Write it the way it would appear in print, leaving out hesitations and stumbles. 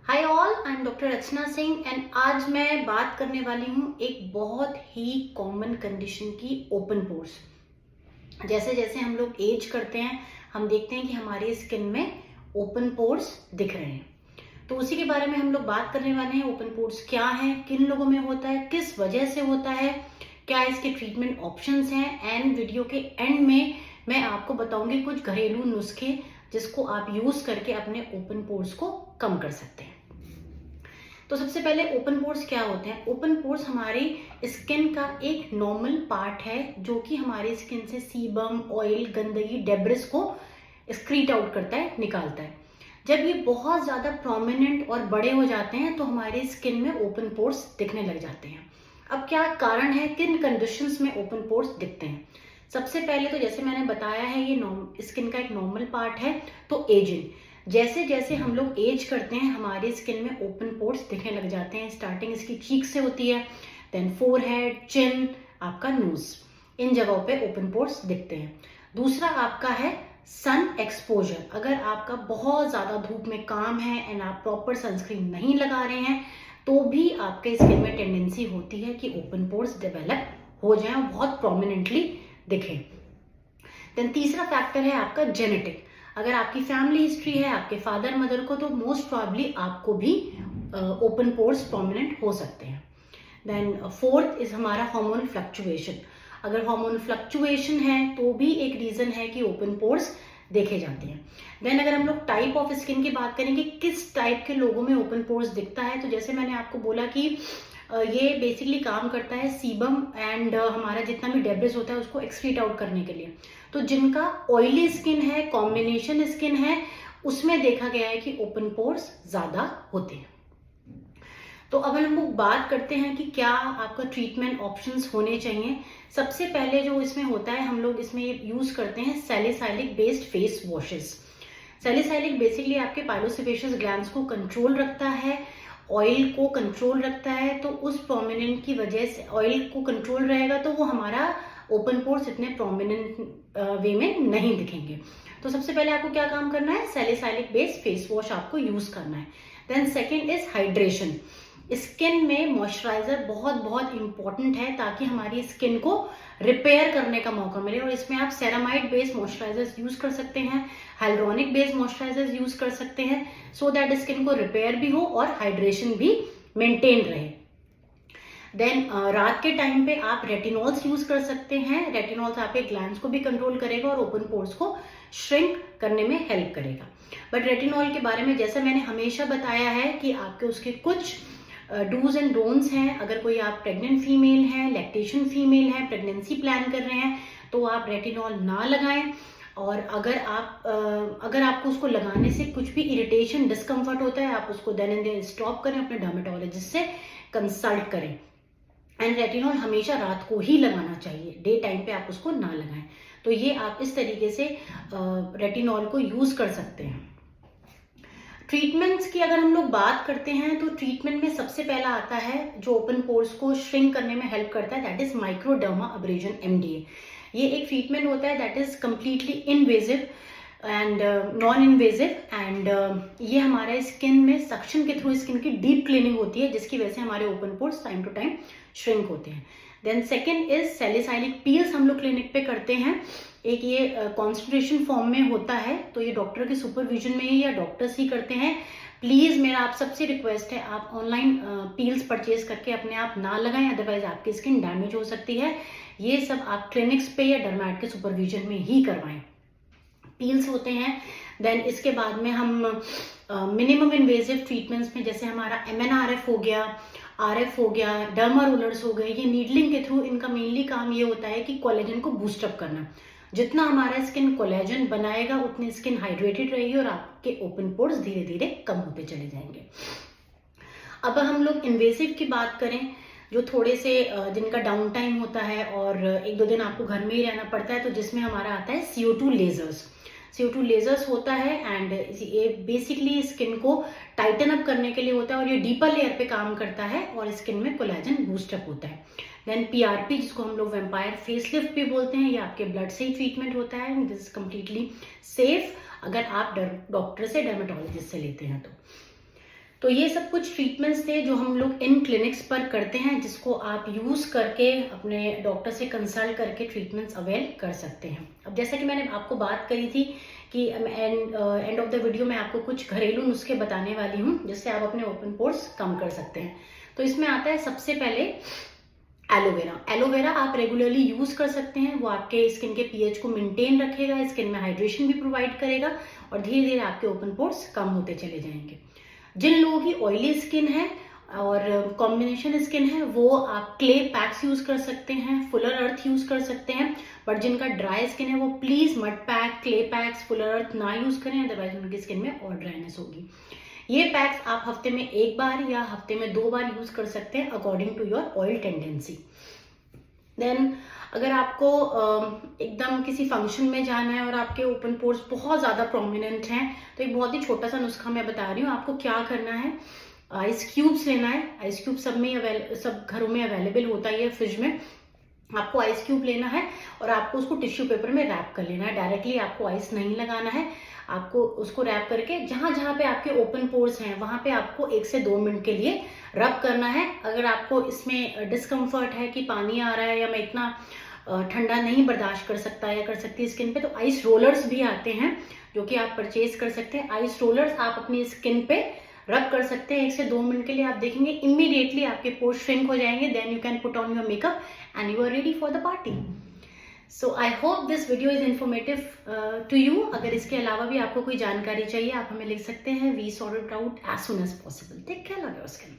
Hi all, I am doctor Rachna Singh and आज मैं बात करने वाली हूँ एक बहुत ही कॉमन कंडीशन की, ओपन पोर्स। जैसे जैसे हम लोग एज करते हैं हम देखते हैं कि हमारी स्किन में ओपन पोर्स दिख रहे हैं। तो उसी के बारे में हम लोग बात करने वाले हैं। ओपन पोर्स क्या है, किन लोगों में होता है, किस वजह से होता है, क्या इसके ट्रीटमेंट ऑप्शंस हैं, एंड वीडियो के एंड में मैं आपको बताऊंगी कुछ घरेलू नुस्खे जिसको आप यूज करके अपने ओपन पोर्स को कम कर सकते हैं। तो सबसे पहले ओपन पोर्स क्या होते हैं। ओपन पोर्स हमारी स्किन का एक नॉर्मल पार्ट है जो कि हमारी स्किन से सीबम, ऑयल, गंदगी, डेब्रिस को एक्सक्रीट आउट करता है, निकालता है। जब ये बहुत ज्यादा प्रोमिनेंट और बड़े हो जाते हैं तो हमारी स्किन में ओपन पोर्स दिखने लग जाते हैं। अब क्या कारण है, किन कंडीशंस में ओपन पोर्स दिखते हैं। सबसे पहले तो जैसे मैंने बताया है ये स्किन का एक नॉर्मल पार्ट है। तो एजिंग, जैसे जैसे हम लोग एज करते हैं हमारी स्किन में ओपन पोर्स दिखने लग जाते हैं। स्टार्टिंग इसकी चीक से होती है, देन फोरहेड, चिन, आपका नोज, इन जगहों पे ओपन पोर्स दिखते हैं। दूसरा आपका है सन एक्सपोजर। अगर आपका बहुत ज्यादा धूप में काम है एंड आप प्रॉपर सनस्क्रीन नहीं लगा रहे हैं तो भी आपके स्किन में टेंडेंसी होती है कि ओपन पोर्स डेवलप हो जाए और बहुत प्रोमिनेंटली दिखे। देन तीसरा फैक्टर है आपका जेनेटिक। अगर आपकी फैमिली हिस्ट्री है आपके फादर मदर को तो मोस्ट प्रॉब्ली आपको भी ओपन पोर्स प्रोमिनेंट हो सकते हैं। देन फोर्थ इज हमारा हार्मोनल फ्लक्चुएशन। अगर हार्मोनल फ्लक्चुएशन है तो भी एक रीजन है कि ओपन पोर्स देखे जाते हैं। देन अगर हम लोग टाइप ऑफ स्किन की बात करेंगे, किस टाइप के लोगों में ओपन पोर्स दिखता है, तो जैसे मैंने आपको बोला कि ये बेसिकली काम करता है सीबम एंड हमारा जितना भी डेब्रिस होता है उसको एक्सक्रीट आउट करने के लिए। तो जिनका ऑयली स्किन है, कॉम्बिनेशन स्किन है, उसमें देखा गया है कि ओपन पोर्स ज्यादा होते हैं। तो अब हम लोग बात करते हैं कि क्या आपका ट्रीटमेंट ऑप्शंस होने चाहिए। सबसे पहले जो इसमें होता है, हम लोग इसमें यूज करते हैं salicylic based face washes. Salicylic basically आपके पाइलोसेबेशियस ग्लैंड्स को कंट्रोल रखता है, ऑयल को कंट्रोल रखता है। तो उस प्रोमिनेंट की वजह से ऑयल को कंट्रोल रहेगा तो वो हमारा ओपन पोर्स इतने प्रोमिनेंट वे में नहीं दिखेंगे। तो सबसे पहले आपको क्या काम करना है, सैलिसाइलिक बेस्ड फेस वॉश आपको यूज करना है। Then second is hydration. Skin में मॉइस्चराइजर बहुत बहुत इंपॉर्टेंट है ताकि हमारी स्किन को रिपेयर करने का मौका मिले। और इसमें आप सेरामाइड बेस्ड मॉइस्चराइजर्स यूज कर सकते हैं, हाइड्रोनिक बेस्ड मॉइस्चराइजर्स यूज कर सकते हैं, सो दैट स्किन को रिपेयर भी हो और हाइड्रेशन भी मेंटेन रहे। देन रात के टाइम पे आप रेटिनॉल्स यूज कर सकते हैं। रेटिनॉल्स आपके ग्लैंड्स को भी कंट्रोल करेगा और ओपन पोर्स को श्रिंक करने में हेल्प करेगा। बट रेटिनॉल के बारे में जैसा मैंने हमेशा बताया है कि आपके उसके कुछ डूज एंड डोंट्स हैं। अगर कोई आप प्रेग्नेंट फीमेल हैं, लैक्टेशन फीमेल हैं, प्रेगनेंसी प्लान कर रहे हैं तो आप रेटिनॉल ना लगाएं। और अगर आपको उसको लगाने से कुछ भी इरिटेशन, डिस्कम्फर्ट होता है, आप उसको देन एंड देयर स्टॉप करें, अपने डर्मेटोलॉजिस्ट से कंसल्ट करें। एंड रेटिनॉल हमेशा रात को ही लगाना चाहिए, डे टाइम पे आप उसको ना लगाएं। तो ये आप इस तरीके से रेटिनॉल को यूज कर सकते हैं। ट्रीटमेंट्स की अगर हम लोग बात करते हैं तो ट्रीटमेंट में सबसे पहला आता है जो ओपन पोर्स को श्रिंक करने में हेल्प करता है, that is microdermabrasion MDA। ये एक ट्रीटमेंट होता है that is completely invasive and non invasive and ये हमारे स्किन में सक्शन के थ्रू स्किन की डीप क्लीनिंग होती है जिसकी वजह से हमारे open pores time to time shrink होते हैं। Then second is salicylic peels हम लोग क्लिनिक पे करते हैं। एक ये कॉन्सेंट्रेशन फॉर्म में होता है तो ये डॉक्टर के सुपरविजन में ही या डॉक्टर्स ही करते हैं। प्लीज मेरा आप सबसे रिक्वेस्ट है, आप ऑनलाइन पील्स परचेज करके अपने आप ना लगाएं, अदरवाइज आपकी स्किन डैमेज हो सकती है। ये सब आप क्लिनिक्स पे या डर्मेट के सुपरविजन में ही करवाएं। पील्स होते हैं। देन इसके बाद में हम मिनिमम इन्वेजिव ट्रीटमेंट्स में जैसे हमारा MNRF हो गया, RF हो गया, डर्मा रोलर्स हो गए, ये नीडलिंग के थ्रू इनका मेनली काम ये होता है कि कोलेजन को बूस्टअप करना। जितना हमारा स्किन कोलेजन बनाएगा उतनी स्किन हाइड्रेटेड रहेगी और आपके ओपन पोर्स धीरे धीरे कम होते चले जाएंगे। अब हम लोग इन्वेसिव की बात करें, जो थोड़े से जिनका डाउन टाइम होता है और एक दो दिन आपको घर में ही रहना पड़ता है, तो जिसमें हमारा आता है CO2 लेजर्स। CO2 लेजर्स होता है एंड ये बेसिकली स्किन को टाइटन अप करने के लिए होता है और ये डीपर लेयर पे काम करता है और स्किन में कोलेजन बूस्टअप होता है। देन PRP जिसको हम लोग वेम्पायर फेसलिफ्ट भी बोलते हैं, ये आपके ब्लड से ही ट्रीटमेंट होता है। दिस इज कम्प्लीटली सेफ अगर आप डॉक्टर से, डर्मेटोलॉजिस्ट से लेते हैं तो। तो ये सब कुछ ट्रीटमेंट्स थे जो हम लोग इन क्लिनिक्स पर करते हैं, जिसको आप यूज़ करके अपने डॉक्टर से कंसल्ट करके ट्रीटमेंट्स अवेल कर सकते हैं। अब जैसा कि मैंने आपको बात करी थी कि एंड ऑफ द वीडियो में आपको कुछ घरेलू नुस्खे बताने वाली हूँ जिससे आप अपने ओपन पोर्स कम कर सकते हैं। तो इसमें आता है सबसे पहले एलोवेरा। एलोवेरा आप रेगुलरली यूज कर सकते हैं, वो आपके स्किन के पीएच को मेंटेन रखेगा, स्किन में हाइड्रेशन भी प्रोवाइड करेगा और धीरे धीरे आपके ओपन पोर्स कम होते चले जाएंगे। जिन लोगों की ऑयली स्किन है और कॉम्बिनेशन स्किन है वो आप क्ले पैक्स यूज कर सकते हैं, फुलर अर्थ यूज कर सकते हैं। बट जिनका ड्राई स्किन है वो please mud pack, clay packs, fuller earth ना यूज करें, अदरवाइज उनकी स्किन में और ड्राइनेस होगी। ये पैक्स आप हफ्ते में 1 बार या हफ्ते में 2 बार यूज कर सकते हैं according to your oil tendency. Then अगर आपको एकदम किसी फंक्शन में जाना है और आपके ओपन पोर्स बहुत ज़्यादा प्रोमिनेंट हैं, तो एक बहुत ही छोटा सा नुस्खा मैं बता रही हूँ। आपको क्या करना है, आइस क्यूब्स लेना है। आइस क्यूब सब घरों में अवेलेबल होता ही है, फ्रिज में। आपको आइस क्यूब लेना है और आपको उसको टिश्यू पेपर में रैप कर लेना है। डायरेक्टली आपको आइस नहीं लगाना है, आपको उसको रैप करके जहां जहां पे आपके ओपन पोर्स हैं वहां पे आपको 1 से 2 मिनट के लिए रब करना है। अगर आपको इसमें डिस्कम्फर्ट है कि पानी आ रहा है या मैं इतना ठंडा नहीं बर्दाश्त कर सकता या कर सकती स्किन पे, तो आइस रोलर्स भी आते हैं जो कि आप परचेज कर सकते हैं। आइस रोलर्स आप अपनी स्किन पे रब कर सकते हैं 1 से 2 मिनट के लिए। आप देखेंगे इमीडिएटली आपके पोर्स श्रिंक हो जाएंगे। Then you can put on your makeup and you are ready for the party. So I hope this video is informative to you. अगर इसके अलावा भी आपको कोई जानकारी चाहिए आप हमें लिख सकते हैं। We sort it out as soon as possible. Take care, love your skin.